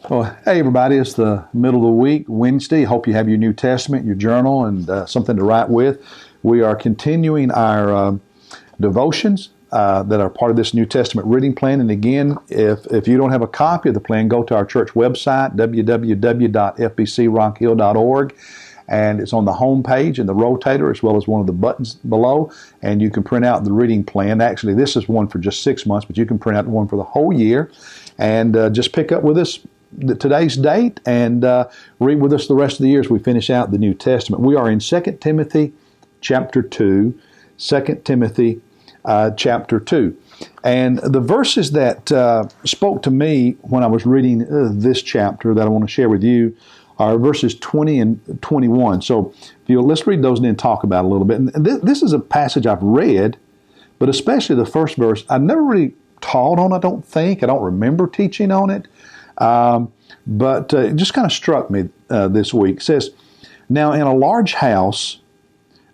Well, hey everybody, it's the middle of the week, Wednesday. Hope you have your New Testament, your journal, and something to write with. We are continuing our devotions that are part of this New Testament reading plan. And again, if you don't have a copy of the plan, go to our church website, www.fbcrockhill.org. And it's on the home page in the rotator as well as one of the buttons below. And you can print out the reading plan. Actually, this is one for just 6 months, but you can print out one for the whole year. And just pick up with us today's date and read with us the rest of the year as we finish out the New Testament. We are in 2 Timothy chapter 2. 2 Timothy chapter 2. And the verses that spoke to me when I was reading this chapter that I want to share with you are verses 20 and 21. So let's read those and then talk about it a little bit. And this is a passage I've read, but especially the first verse, I've never really taught on, I don't think. I don't remember teaching on it. But it just kind of struck me this week. It says, "Now in a large house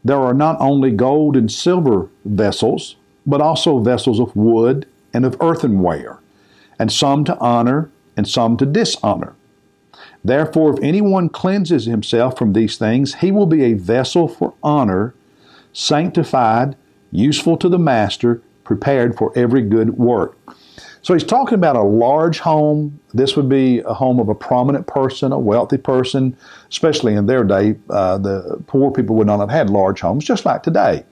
there are not only gold and silver vessels, but also vessels of wood and of earthenware, and some to honor and some to dishonor. Therefore, if anyone cleanses himself from these things, he will be a vessel for honor, sanctified, useful to the master, prepared for every good work." So he's talking about a large home. This would be a home of a prominent person, a wealthy person, especially in their day. The poor people would not have had large homes, just like today.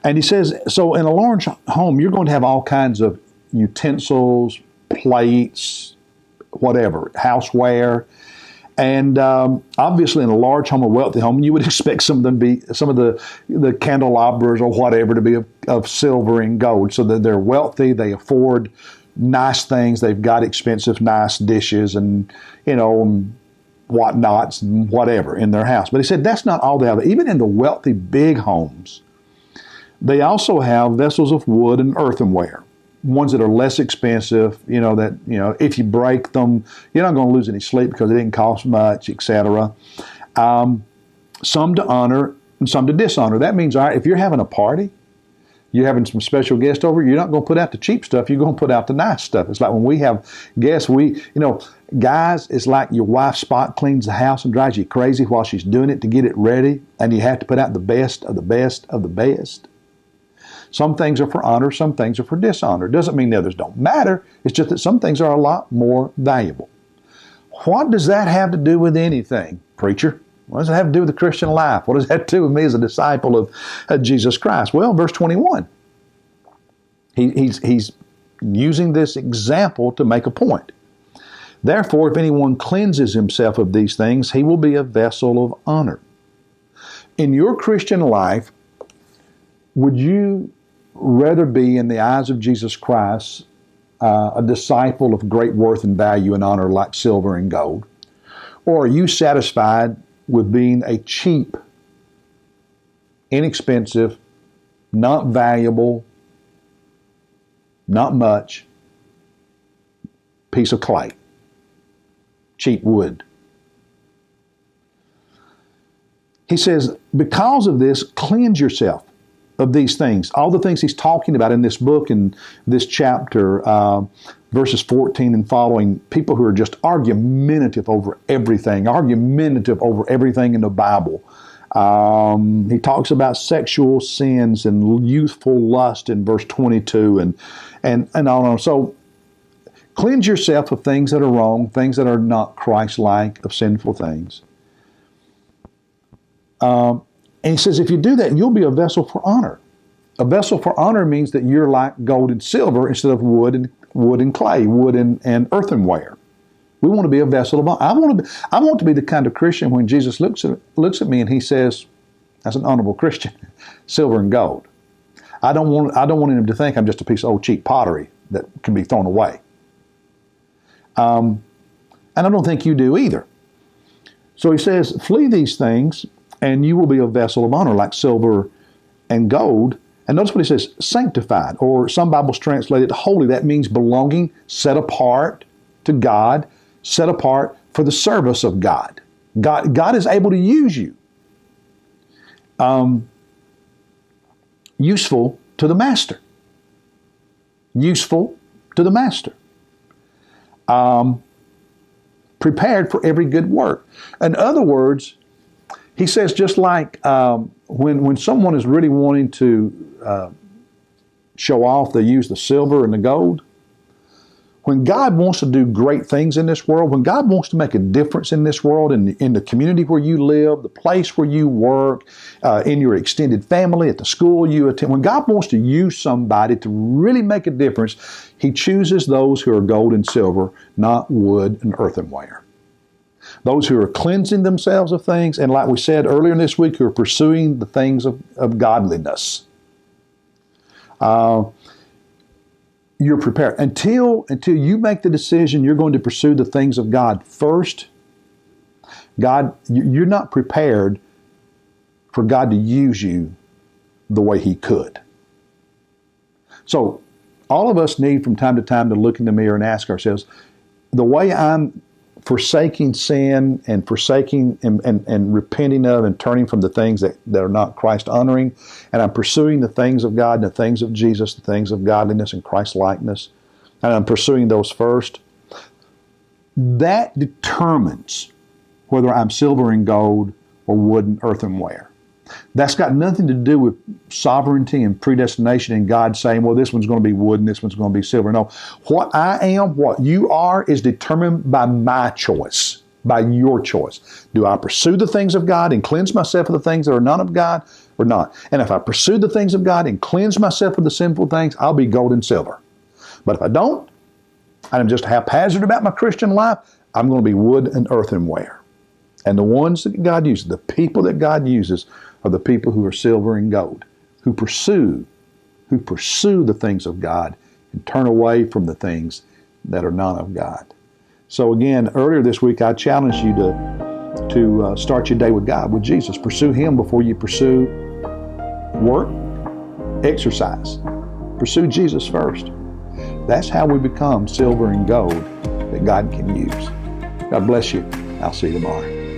And he says, so in a large home, you're going to have all kinds of utensils, plates, whatever, houseware. And obviously, in a large home, a wealthy home, you would expect some of them to be some of the candelabras or whatever to be of silver and gold, so that they're wealthy. They afford nice things. They've got expensive, nice dishes and whatnots and whatever in their house. But he said that's not all they have. Even in the wealthy, big homes, they also have vessels of wood and earthenware. Ones that are less expensive, if you break them, you're not going to lose any sleep because it didn't cost much, etc. Some to honor and some to dishonor. That means, all right, if you're having a party, you're having some special guests over, you're not going to put out the cheap stuff, you're going to put out the nice stuff. It's like when we have guests, guys, it's like your wife spot cleans the house and drives you crazy while she's doing it to get it ready, and you have to put out the best of the best of the best. Some things are for honor, some things are for dishonor. It doesn't mean the others don't matter. It's just that some things are a lot more valuable. What does that have to do with anything, preacher? What does it have to do with the Christian life? What does that have to do with me as a disciple of Jesus Christ? Well, verse 21. He's using this example to make a point. Therefore, if anyone cleanses himself of these things, he will be a vessel of honor. In your Christian life, would you rather be, in the eyes of Jesus Christ, a disciple of great worth and value and honor like silver and gold? Or are you satisfied with being a cheap, inexpensive, not valuable, not much piece of clay, cheap wood? He says, because of this, cleanse yourself of these things. All the things he's talking about in this book, in this chapter, verses 14 and following, people who are just argumentative over everything in the Bible. He talks about sexual sins and youthful lust in verse 22 and on and on. So cleanse yourself of things that are wrong, things that are not Christ-like, of sinful things. And he says, if you do that, you'll be a vessel for honor. A vessel for honor means that you're like gold and silver instead of wood and clay, wood and earthenware. We want to be a vessel of honor. I want to be the kind of Christian when Jesus looks at me and he says, "That's an honorable Christian, silver and gold." I don't want him to think I'm just a piece of old cheap pottery that can be thrown away. And I don't think you do either. So he says, flee these things, and you will be a vessel of honor like silver and gold. And notice what he says, sanctified, or some Bibles translate it holy. That means belonging, set apart to God, set apart for the service of God. God is able to use you. Useful to the master. Useful to the master. prepared for every good work. In other words, he says just like when someone is really wanting to show off, they use the silver and the gold. When God wants to do great things in this world, when God wants to make a difference in this world, in the community where you live, the place where you work, in your extended family, at the school you attend, when God wants to use somebody to really make a difference, He chooses those who are gold and silver, not wood and earthenware. Those who are cleansing themselves of things, and like we said earlier this week, who are pursuing the things of godliness. You're prepared. Until you make the decision you're going to pursue the things of God first, you're not prepared for God to use you the way He could. So all of us need from time to time to look in the mirror and ask ourselves, the way I'm forsaking sin and forsaking and repenting of and turning from the things that are not Christ honoring, and I'm pursuing the things of God and the things of Jesus, the things of godliness and Christ likeness, and I'm pursuing those first, that determines whether I'm silver and gold or wood and earthenware. That's got nothing to do with sovereignty and predestination and God saying, well, this one's going to be wood and this one's going to be silver. No, what I am, what you are, is determined by my choice, by your choice. Do I pursue the things of God and cleanse myself of the things that are not of God or not? And if I pursue the things of God and cleanse myself of the sinful things, I'll be gold and silver. But if I don't, and I'm just haphazard about my Christian life, I'm going to be wood and earthenware. And the ones that God uses, the people that God uses, are the people who are silver and gold, who pursue the things of God and turn away from the things that are not of God. So again, earlier this week, I challenged you to start your day with God, with Jesus. Pursue Him before you pursue work, exercise. Pursue Jesus first. That's how we become silver and gold that God can use. God bless you. I'll see you tomorrow.